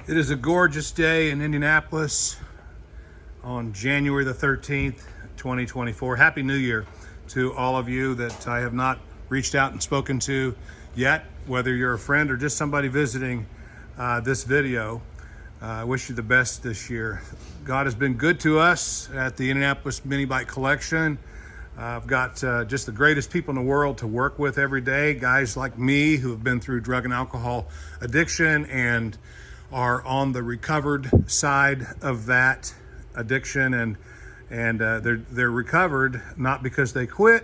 It is a gorgeous day in Indianapolis on January the 13th, 2024. Happy New Year to all of you that I have not reached out and spoken to yet, whether you're a friend or just somebody visiting this video. I wish you the best this year. God has been good to us at the Indianapolis Minibike Collection. I've got just the greatest people in the world to work with every day, guys like me who have been through drug and alcohol addiction and are on the recovered side of that addiction, and they're recovered not because they quit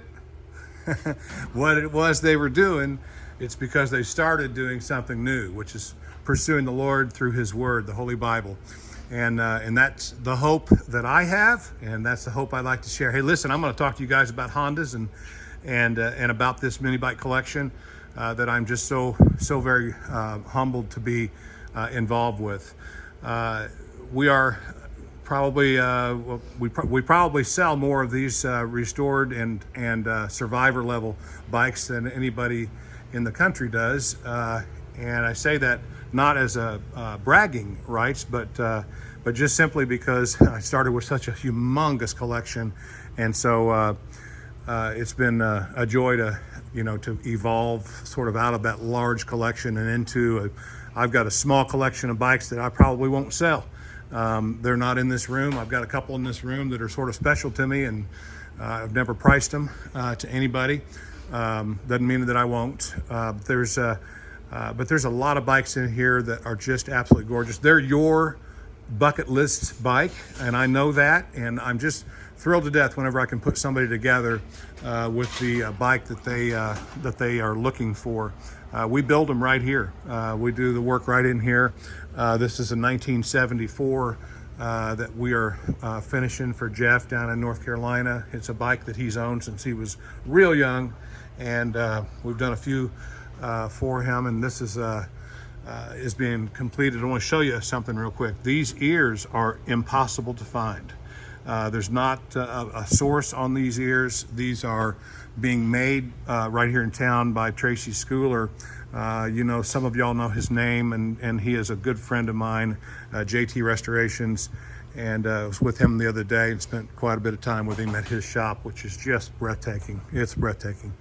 what it was they were doing. It's because they started doing something new, which is pursuing the Lord through His Word, the Holy Bible. And that's the hope that I have, and that's the hope I like to share. Hey, listen, I'm going to talk to you guys about Hondas and about this mini bike collection that I'm just so very humbled to be involved with. We are probably we probably sell more of these restored and survivor level bikes than anybody in the country does, and I say that not as a bragging rights, but just simply because I started with such a humongous collection, and so it's been a joy to to evolve sort of out of that large collection and into I've got a small collection of bikes that I probably won't sell. They're not in this room. I've got a couple in this room that are sort of special to me, and I've never priced them to anybody. Doesn't mean that I won't. But there's a lot of bikes in here that are just absolutely gorgeous. They're your bucket list bike, and I know that, and I'm just thrilled to death whenever I can put somebody together with the bike that they are looking for. We build them right here. We do the work right in here. This is a 1974 that we are finishing for Jeff down in North Carolina. It's a bike that he's owned since he was real young, and we've done a few for him, and this is being completed. I want to show you something real quick. These ears are impossible to find. There's not a source on these ears. These are being made right here in town by Tracy Schooler. Some of y'all know his name, and he is a good friend of mine, JT Restorations, and I was with him the other day and spent quite a bit of time with him at his shop, which is just breathtaking. It's breathtaking.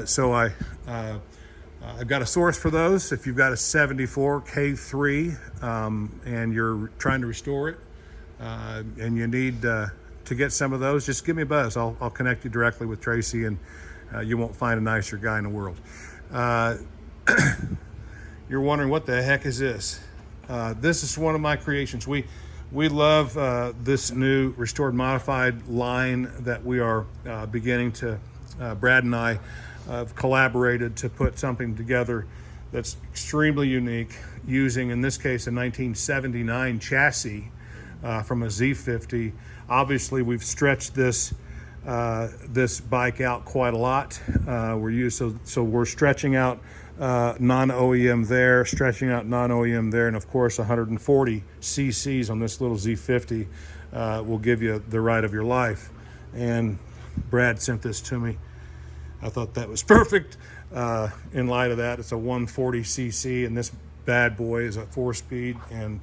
So I've got a source for those. If you've got a 74 K3 and you're trying to restore it, and you need to get some of those, just give me a buzz. I'll connect you directly with Tracy, and you won't find a nicer guy in the world. You're wondering, what the heck is this? This is one of my creations. We love this new restored modified line that we are beginning to, Brad and I have collaborated to put something together that's extremely unique, using, in this case, a 1979 chassis from a Z50. Obviously, we've stretched this bike out quite a lot. So we're stretching out non-OEM there, stretching out non-OEM there, and of course 140 cc's on this little Z50 will give you the ride of your life. And Brad sent this to me. I thought that was perfect. In light of that, it's a 140 cc, and this bad boy is a 4-speed, and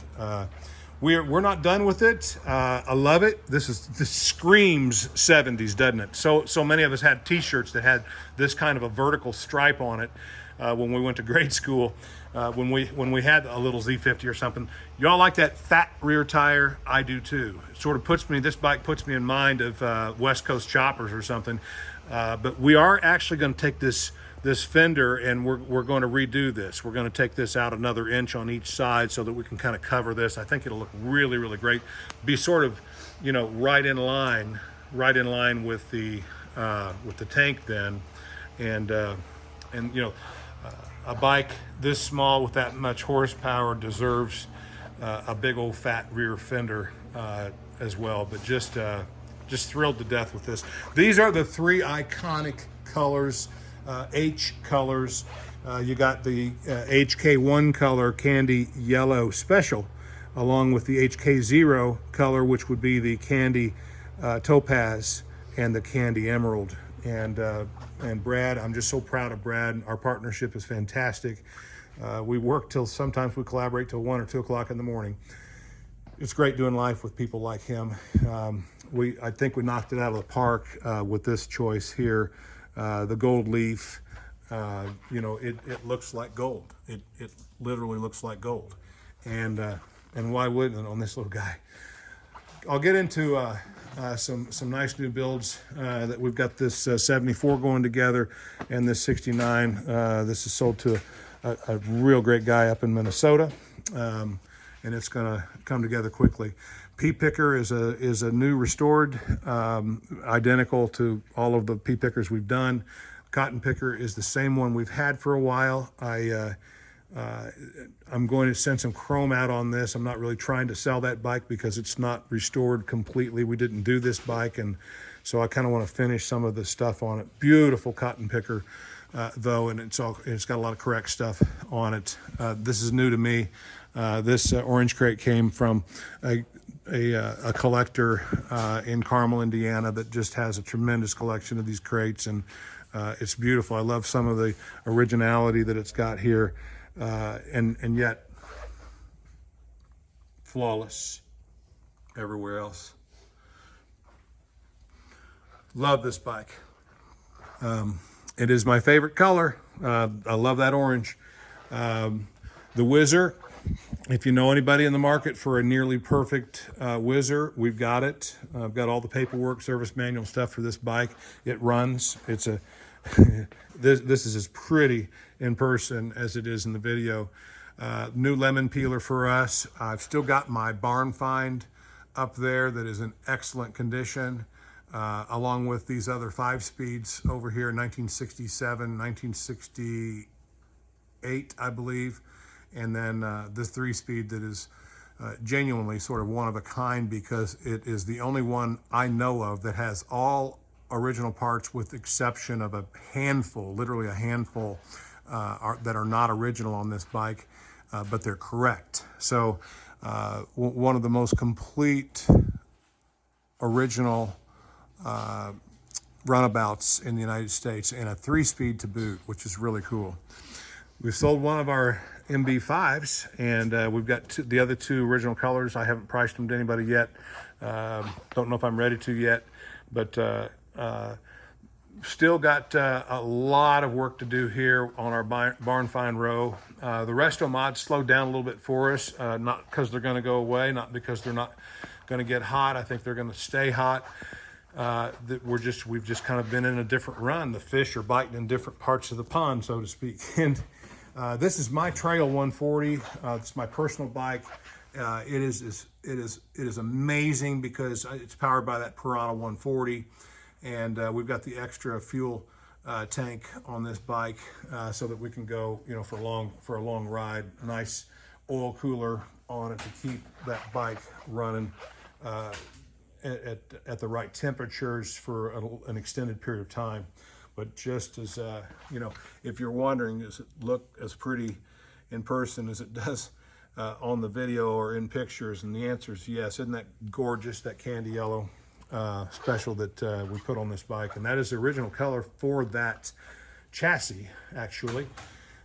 we're not done with it. I love it. This screams 70s, doesn't it? So many of us had T-shirts that had this kind of a vertical stripe on it when we went to grade school. When we had a little Z50 or something. Y'all like that fat rear tire? I do too. It sort of this bike puts me in mind of West Coast choppers or something. But we are actually going to take this fender, and we're going to redo this. We're going to take this out another inch on each side so that we can kind of cover this. I think it'll look really, really great. Be sort of, right in line with the tank then, and a bike this small with that much horsepower deserves a big old fat rear fender as well. But just thrilled to death with this. These are the three iconic colors. H colors. You got the HK1 color, candy yellow special, along with the HK0 color, which would be the candy topaz and the candy emerald. And Brad, I'm just so proud of Brad. Our partnership is fantastic. We work till, sometimes we collaborate till 1 or 2 o'clock in the morning. It's great doing life with people like him. I think we knocked it out of the park with this choice here. The gold leaf, you know, it looks like gold. It literally looks like gold. And why wouldn't it on this little guy? I'll get into some nice new builds that we've got. This 74 going together, and this 69. This is sold to a real great guy up in Minnesota, and it's going to come together quickly. Pea Picker is a new restored, identical to all of the pea pickers we've done. Cotton Picker is the same one we've had for a while. I'm going to send some chrome out on this. I'm not really trying to sell that bike because it's not restored completely. We didn't do this bike, and so I kind of want to finish some of the stuff on it. Beautiful Cotton Picker, though, and it's got a lot of correct stuff on it. This is new to me. This orange crate came from a collector in Carmel, Indiana, that just has a tremendous collection of these crates, and it's beautiful. I love some of the originality that it's got here. And yet flawless everywhere else. Love this bike. It is my favorite color. I love that orange. The Whizzer, if you know anybody in the market for a nearly perfect Whizzer, we've got it. I've got all the paperwork, service manual stuff for this bike. It runs. It's a this is as pretty in person as it is in the video. New lemon peeler for us. I've still got my barn find up there that is in excellent condition, along with these other 5-speeds over here, 1967, 1968, I believe, and then this 3-speed that is genuinely sort of one of a kind, because it is the only one I know of that has all original parts, with exception of a handful, literally a handful, that are not original on this bike, but they're correct. So one of the most complete original runabouts in the United States, and a 3-speed to boot, which is really cool. We've sold one of our MB5s, and we've got the other 2 original colors. I haven't priced them to anybody yet. Don't know if I'm ready to yet, but still got a lot of work to do here on our barn find row. The resto mods slowed down a little bit for us, not because they're going to go away, not because they're not going to get hot. I think they're going to stay hot. We've just kind of been in a different run. The fish are biting in different parts of the pond, so to speak. And this is my Trail 140. It's my personal bike. It is amazing because it's powered by that Piranha 140. And we've got the extra fuel tank on this bike so that we can go, you know, for a long ride. Nice oil cooler on it to keep that bike running at the right temperatures for an extended period of time. But just as you know, if you're wondering, does it look as pretty in person as it does on the video or in pictures? And the answer is yes. Isn't that gorgeous, that candy yellow special that we put on this bike? And that is the original color for that chassis, actually,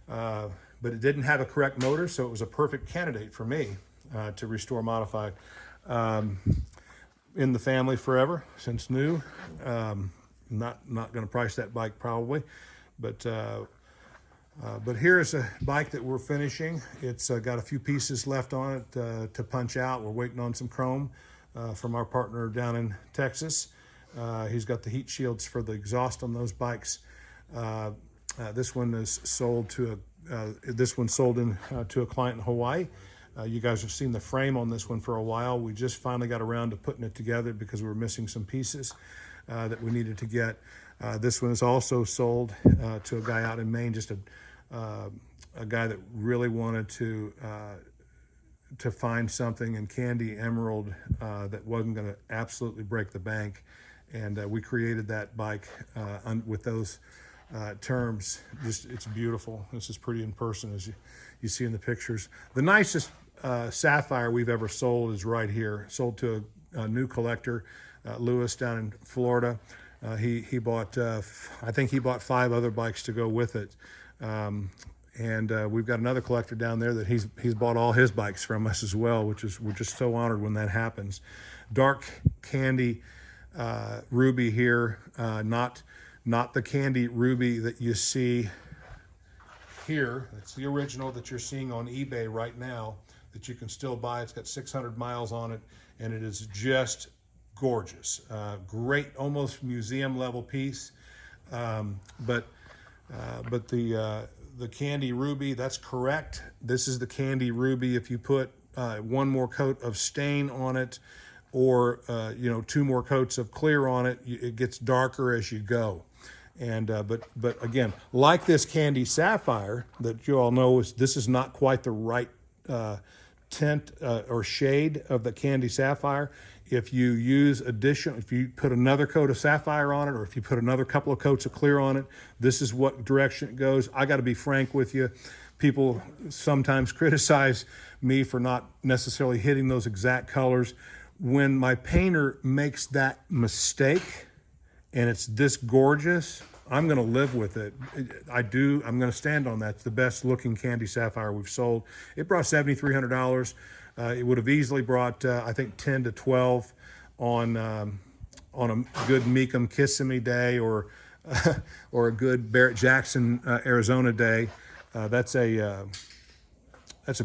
but it didn't have a correct motor, so it was a perfect candidate for me to restore modify. In the family forever since new. Not going to price that bike probably, but here's a bike that we're finishing. It's got a few pieces left on it to punch out. We're waiting on some chrome from our partner down in Texas. He's got the heat shields for the exhaust on those bikes. This one is sold to to a client in Hawaii. You guys have seen the frame on this one for a while. We just finally got around to putting it together because we were missing some pieces that we needed to get. This one is also sold to a guy out in Maine, just a guy that really wanted to find something in candy emerald that wasn't going to absolutely break the bank. And we created that bike with those terms. It's beautiful. This is pretty in person, as you see in the pictures. The nicest sapphire we've ever sold is right here. Sold to a new collector, Lewis, down in Florida. He bought, I think he bought 5 other bikes to go with it. And we've got another collector down there that he's bought all his bikes from us as well, which is, we're just so honored when that happens. Dark candy ruby here, not the candy ruby that you see here. It's the original that you're seeing on eBay right now that you can still buy. It's got 600 miles on it, and it is just gorgeous. Great, almost museum level piece. But the candy ruby, that's correct. This is the candy ruby. If you put one more coat of stain on it, or you know, 2 more coats of clear on it, it gets darker as you go. And but again, like this candy sapphire that you all know, this is not quite the right tint or shade of the candy sapphire. If you use if you put another coat of sapphire on it, or if you put another couple of coats of clear on it, this is what direction it goes. I got to be frank with you. People sometimes criticize me for not necessarily hitting those exact colors. When my painter makes that mistake and it's this gorgeous, I'm going to live with it. I'm going to stand on that. It's the best looking candy sapphire we've sold. It brought $7,300. It would have easily brought, I think, 10 to 12 on a good Meekum Kissimmee day, or a good Barrett Jackson, Arizona day. That's a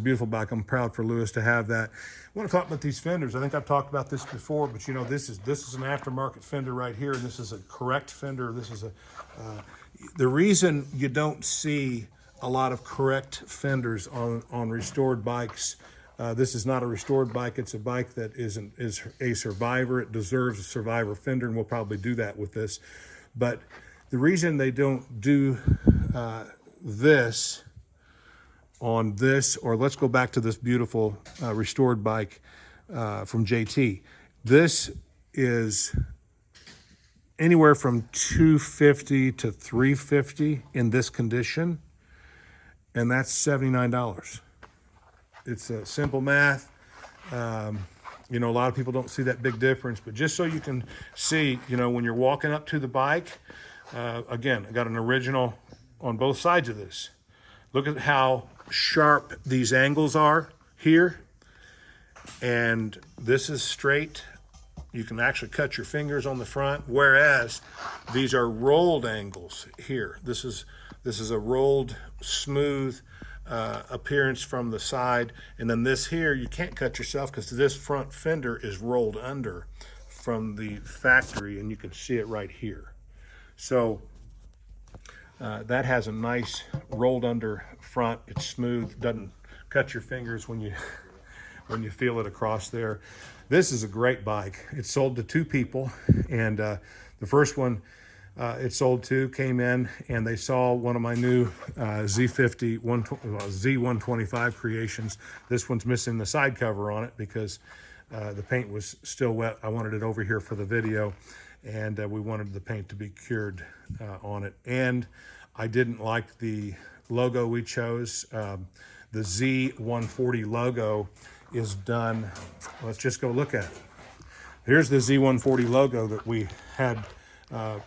beautiful bike. I'm proud for Lewis to have that. I want to talk about these fenders. I think I've talked about this before, but you know, this is an aftermarket fender right here, and this is a correct fender. This is the reason you don't see a lot of correct fenders on restored bikes. This is not a restored bike. It's a bike that is a survivor. It deserves a survivor fender, and we'll probably do that with this. But the reason they don't do this on this, or let's go back to this beautiful restored bike from JT. This is anywhere from $250 to $350 in this condition, and that's $79. It's a simple math. You know, a lot of people don't see that big difference, but just so you can see, you know, when you're walking up to the bike, again, I got an original on both sides of this. Look at how sharp these angles are here. And this is straight. You can actually cut your fingers on the front, whereas these are rolled angles here. This is a rolled, smooth appearance from the side. And then this here, you can't cut yourself because this front fender is rolled under from the factory, and you can see it right here. So that has a nice rolled under front. It's smooth, doesn't cut your fingers when you feel it across there. This is a great bike. It's sold to 2 people, and the first one it sold to came in and they saw one of my new Z50 Z125 creations. This one's missing the side cover on it because the paint was still wet. I wanted it over here for the video, and we wanted the paint to be cured on it. And I didn't like the logo we chose. The Z140 logo is done. Let's just go look at it. Here's the Z140 logo that we had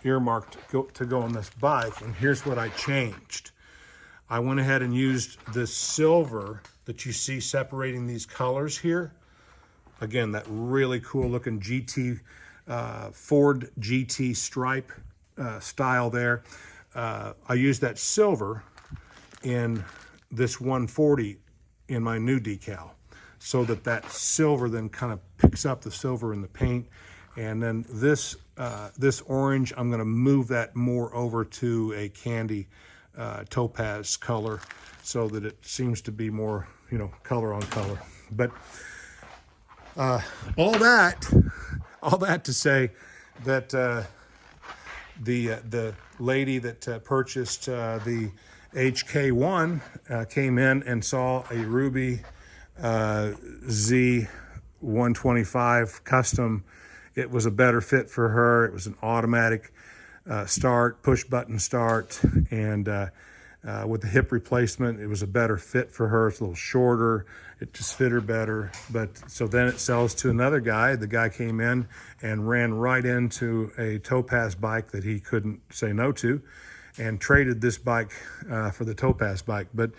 earmarked to go on this bike, and here's what I changed. I went ahead and used this silver that you see separating these colors here. Again, that really cool looking GT Ford GT stripe style there. I used that silver in this 140 in my new decal, so that silver then kind of picks up the silver in the paint. And then this orange, I'm going to move that more over to a candy topaz color, so that it seems to be more, you know, color on color. But all that to say that the lady that purchased the HK1 came in and saw a Ruby Z125 custom. It was a better fit for her. It was an automatic start, push button start, and with the hip replacement, it was a better fit for her. It's a little shorter. It just fit her better. But so then it sells to another guy. The guy came in and ran right into a Topaz bike that he couldn't say no to. and traded this bike for the Topaz bike. But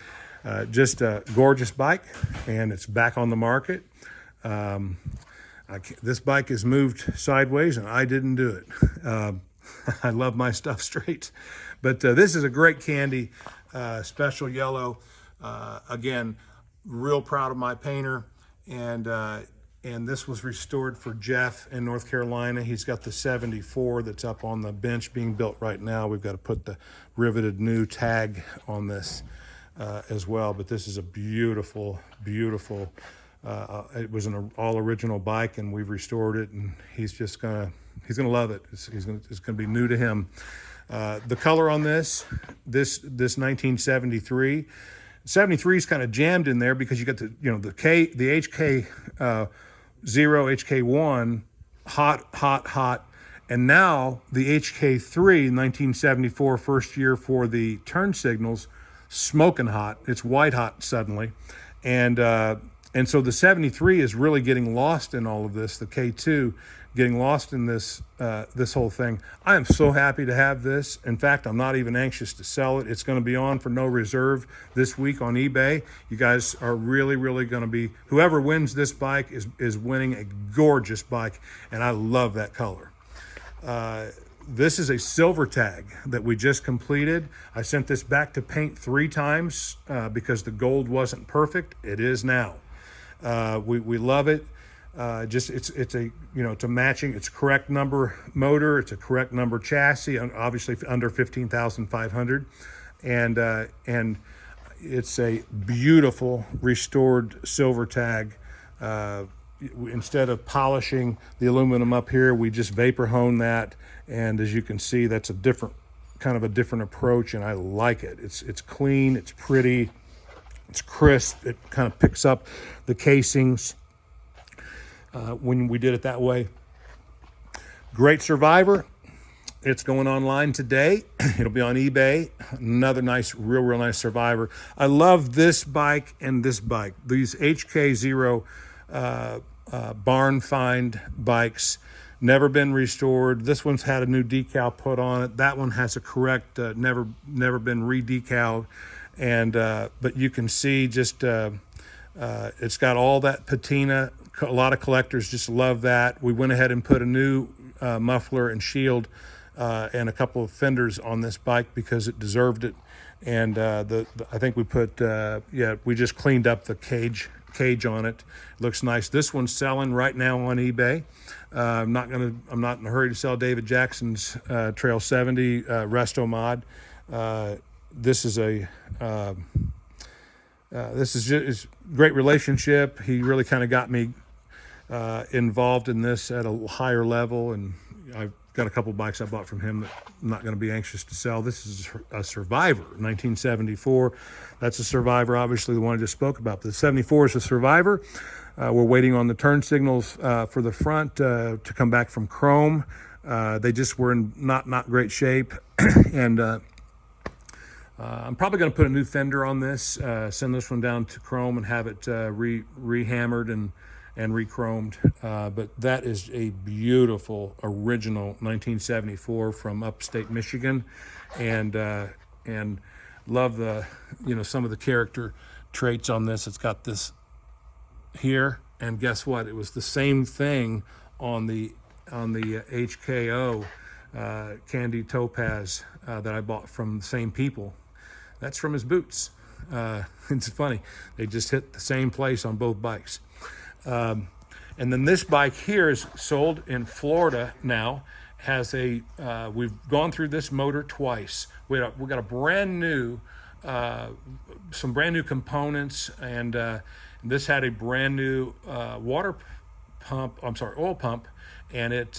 just a gorgeous bike, and it's back on the market. This bike is moved sideways, and I didn't do it. I love my stuff straight. But this is a great candy, special yellow. Again, real proud of my painter. And this was restored for Jeff in North Carolina. He's got the 74 that's up on the bench being built right now. We've got to put the riveted new tag on this as well. But this is a beautiful, beautiful, it was an all original bike, and we've restored it, and he's gonna love it. It's gonna be new to him. The color on this 1973. 73 is kind of jammed in there because you got the HK 0, HK1, hot, and now the HK3 1974 first year for the turn signals, smoking hot. It's white hot suddenly, and so the 73 is really getting lost in all of this. The K2 getting lost in this whole thing. I am so happy to have this. In fact, I'm not even anxious to sell it. It's going to be on for no reserve this week on eBay. You guys are really, really going to be, whoever wins this bike is winning a gorgeous bike, and I love that color. This is a silver tag that we just completed. I sent this back to paint 3 times because the gold wasn't perfect. It is now. We love it. It's a matching, it's correct number motor, it's a correct number chassis, obviously under 15,500, and it's a beautiful restored silver tag. Instead of polishing the aluminum up here, we just vapor hone that, and as you can see, that's a different approach, and I like it. It's clean, it's pretty, it's crisp. It kind of picks up the casings when we did it that way. Great Survivor. It's going online today. It'll be on eBay. Another nice, real nice Survivor. I love this bike and this bike. These HK0 barn find bikes, never been restored. This one's had a new decal put on it. That one has a correct, never been re-decaled. And but you can see just it's got all that patina. A lot of collectors just love that. We went ahead and put a new muffler and shield and a couple of fenders on this bike because it deserved it. And I think we put we just cleaned up the cage on it. It looks nice. This one's selling right now on eBay. I'm not in a hurry to sell David Jackson's Trail 70 Resto Mod. This is just great relationship. He really kind of got me involved in this at a higher level, and I've got a couple bikes I bought from him that I'm not going to be anxious to sell. This is a Survivor, 1974. That's a Survivor, obviously the one I just spoke about. The 74 is a Survivor. We're waiting on the turn signals for the front to come back from chrome. They just were in not great shape, and I'm probably going to put a new fender on this, send this one down to chrome and have it re-hammered and re-chromed. But that is a beautiful original 1974 from upstate Michigan, and love the some of the character traits on this. It's got this here, and guess what? It was the same thing on the HKO Candy Topaz that I bought from the same people. That's from his boots. It's funny, they just hit the same place on both bikes. And then this bike here is sold in Florida now. Has a we've gone through this motor twice. We got a brand new some brand new components, and this had a brand new oil pump, and it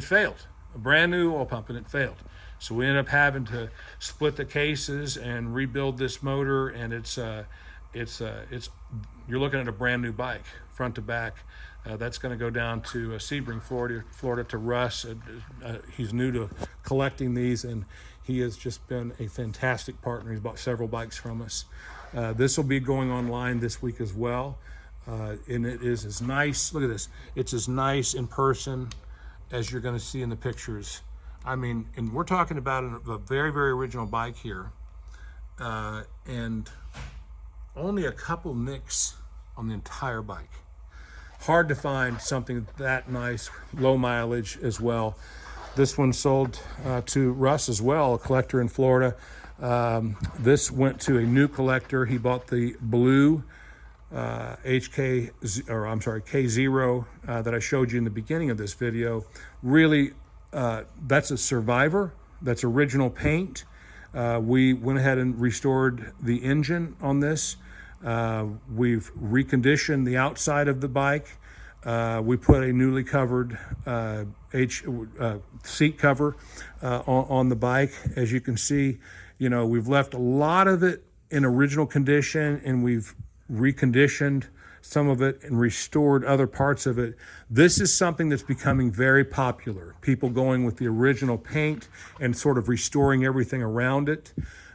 failed. A brand new oil pump, and it failed. So we ended up having to split the cases and rebuild this motor, and it's you're looking at a brand new bike, front to back. That's going to go down to Sebring, Florida to Russ. He's new to collecting these, and he has just been a fantastic partner. He's bought several bikes from us. This will be going online this week as well, and it is as nice. Look at this. It's as nice in person as you're going to see in the pictures I mean, and we're talking about a very, very original bike here, and only a couple nicks on the entire bike. Hard to find something that nice, low mileage as well. This one sold to Russ as well, a collector in Florida. This went to a new collector. He bought the blue K0 that I showed you in the beginning of this video. Really, that's a Survivor. That's original paint. We went ahead and restored the engine on this. We've reconditioned the outside of the bike. We put a newly covered seat cover on the bike. As you can see, you know, we've left a lot of it in original condition, and we've reconditioned some of it and restored other parts of it. This is something that's becoming very popular. People going with the original paint and sort of restoring everything around it.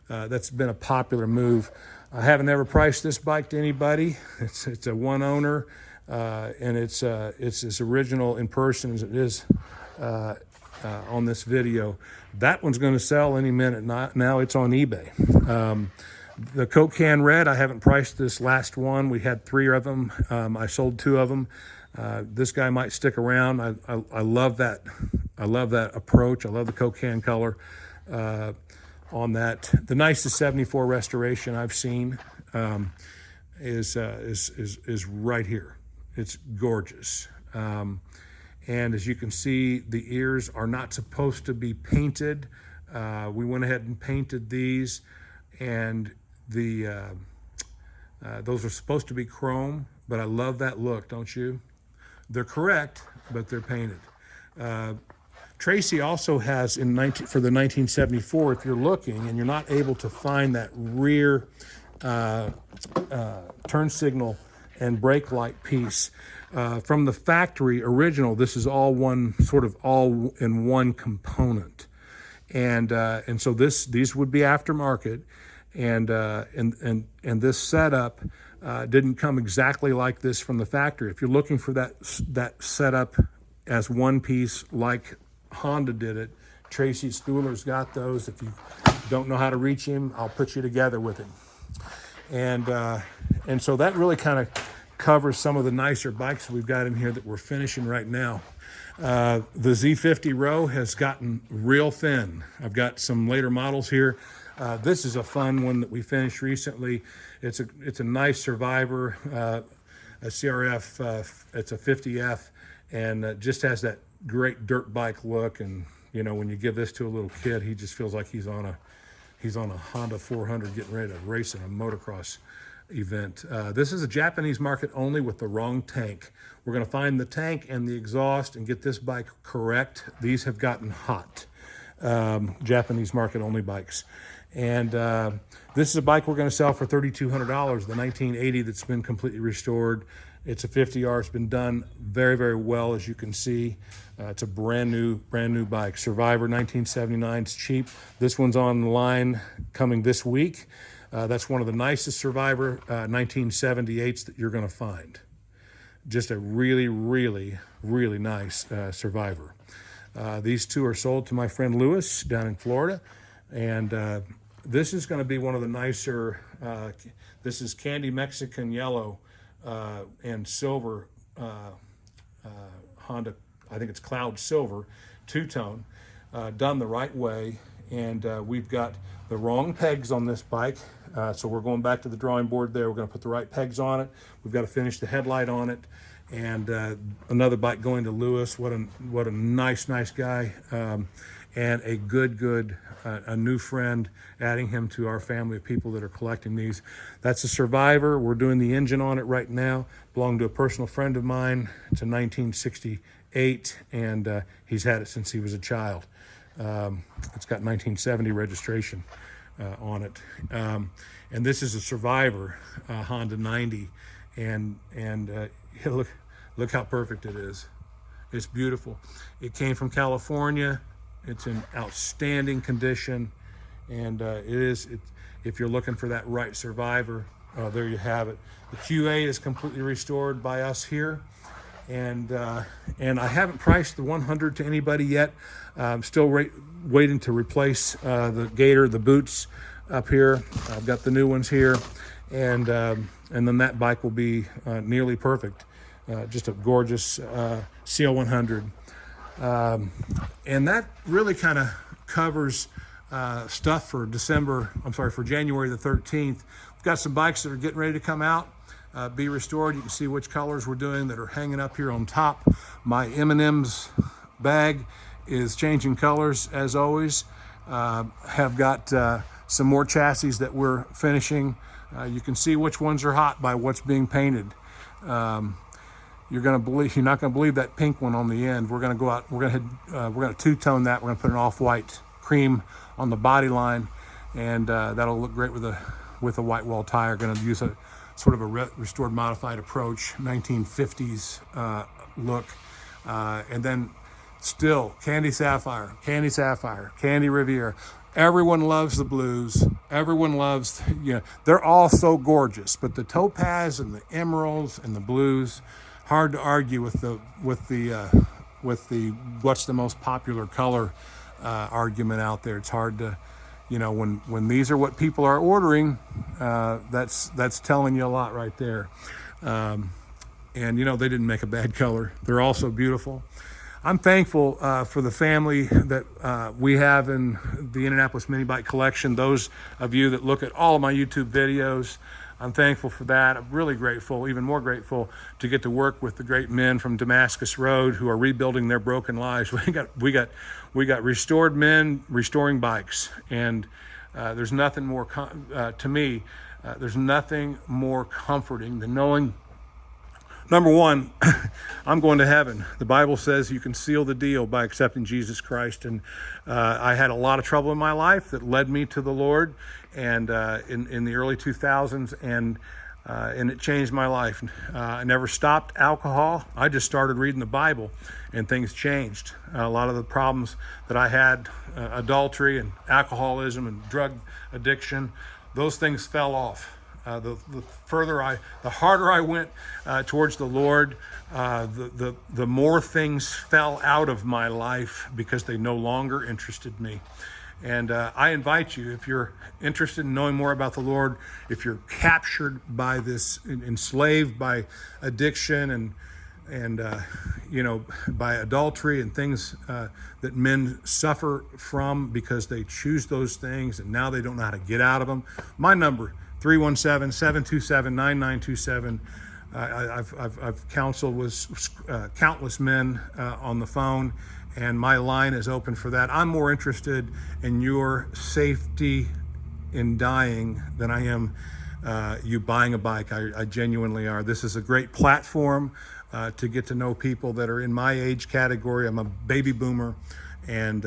That's been a popular move. I haven't ever priced this bike to anybody. It's a one owner, and it's as original in person as it is on this video. That one's going to sell any minute. Now it's on eBay. The Coke can red, I haven't priced this last one. We had 3 of them. I sold 2 of them. This guy might stick around. I love that. I love that approach. I love the Coke can color on that. The nicest 74 restoration I've seen is right here. It's gorgeous. And as you can see, the ears are not supposed to be painted. We went ahead and painted these, and those are supposed to be chrome, but I love that look, don't you? They're correct, but they're painted. Tracy also has for the 1974, if you're looking and you're not able to find that rear turn signal and brake light piece from the factory original, this is all in one component, and so these would be aftermarket. And this setup didn't come exactly like this from the factory. If you're looking for that setup as one piece like Honda did it, Tracy Stuhler's got those. If you don't know how to reach him, I'll put you together with him. And so that really kind of covers some of the nicer bikes we've got in here that we're finishing right now. The Z50 row has gotten real thin. I've got some later models here. This is a fun one that we finished recently. It's a nice Survivor, a CRF. It's a 50F, and just has that great dirt bike look. And you know, when you give this to a little kid, he just feels like he's on a Honda 400 getting ready to race in a motocross event. This is a Japanese market only with the wrong tank. We're going to find the tank and the exhaust and get this bike correct. These have gotten hot. Japanese market only bikes. And this is a bike we're going to sell for $3,200, the 1980 that's been completely restored. It's a 50R. It's been done very, very well, as you can see. It's a brand new bike. Survivor 1979. It's cheap. This one's online coming this week. That's one of the nicest Survivor 1978s that you're going to find. Just a really, really, really nice Survivor. These 2 are sold to my friend Lewis down in Florida. And this is going to be one of the nicer, this is candy Mexican yellow and silver Honda, I think it's cloud silver, 2-tone, done the right way. And we've got the wrong pegs on this bike. So we're going back to the drawing board there. We're going to put the right pegs on it. We've got to finish the headlight on it. And another bike going to Lewis. What a nice guy. And a a new friend, adding him to our family of people that are collecting these. That's a Survivor. We're doing the engine on it right now. Belonged to a personal friend of mine. It's a 1968, and he's had it since he was a child. It's got 1970 registration on it. And this is a Survivor Honda 90, and look how perfect it is. It's beautiful. It came from California. It's in outstanding condition, and if you're looking for that right Survivor, there you have it. The QA is completely restored by us here, And I haven't priced the 100 to anybody yet. I'm still waiting to replace the gator, the boots up here. I've got the new ones here, and then that bike will be nearly perfect. Just a gorgeous CL100. And that really kind of covers stuff for for January the 13th. We've got some bikes that are getting ready to come out, be restored. You can see which colors we're doing that are hanging up here on top. My M&M's bag is changing colors as always. Have got some more chassis that we're finishing. You can see which ones are hot by what's being painted. You're not gonna believe that pink one on the end. We're gonna go out, we're gonna two-tone that. We're gonna put an off-white cream on the body line, and that'll look great with a white wall tire. Gonna use a sort of a restored modified approach, 1950s look. And then still Candy Sapphire, Candy Riviera. Everyone loves the blues. Everyone loves, they're all so gorgeous, but the topaz and the emeralds and the blues, hard to argue with the what's the most popular color argument out there. It's hard to, when these are what people are ordering, that's telling you a lot right there. And they didn't make a bad color. They're also beautiful. I'm thankful for the family that we have in the Indianapolis Minibike collection. Those of you that look at all of my YouTube videos, I'm thankful for that. I'm really grateful, even more grateful, to get to work with the great men from Damascus Road who are rebuilding their broken lives. We got restored men restoring bikes, and there's nothing more to me. There's nothing more comforting than knowing, number one, I'm going to heaven. The Bible says you can seal the deal by accepting Jesus Christ. And I had a lot of trouble in my life that led me to the Lord, and in the early 2000s, and it changed my life. I never stopped alcohol. I just started reading the Bible, and things changed. A lot of the problems that I had, adultery and alcoholism and drug addiction, those things fell off. The harder I went towards the Lord, the more things fell out of my life because they no longer interested me. And I invite you, if you're interested in knowing more about the Lord, if you're captured by this, enslaved by addiction and by adultery and things that men suffer from because they choose those things and now they don't know how to get out of them. My number, 317-727-9927. I've counseled with countless men on the phone, and my line is open for that. I'm more interested in your safety in dying than I am you buying a bike. I genuinely are. This is a great platform to get to know people that are in my age category. I'm a baby boomer, and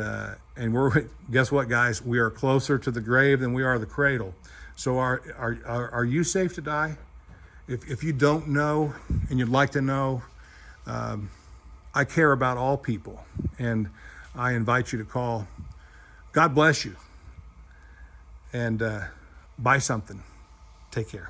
guess what, guys? We are closer to the grave than we are the cradle. So are you safe to die? If you don't know and you'd like to know, I care about all people, and I invite you to call. God bless you, and buy something. Take care.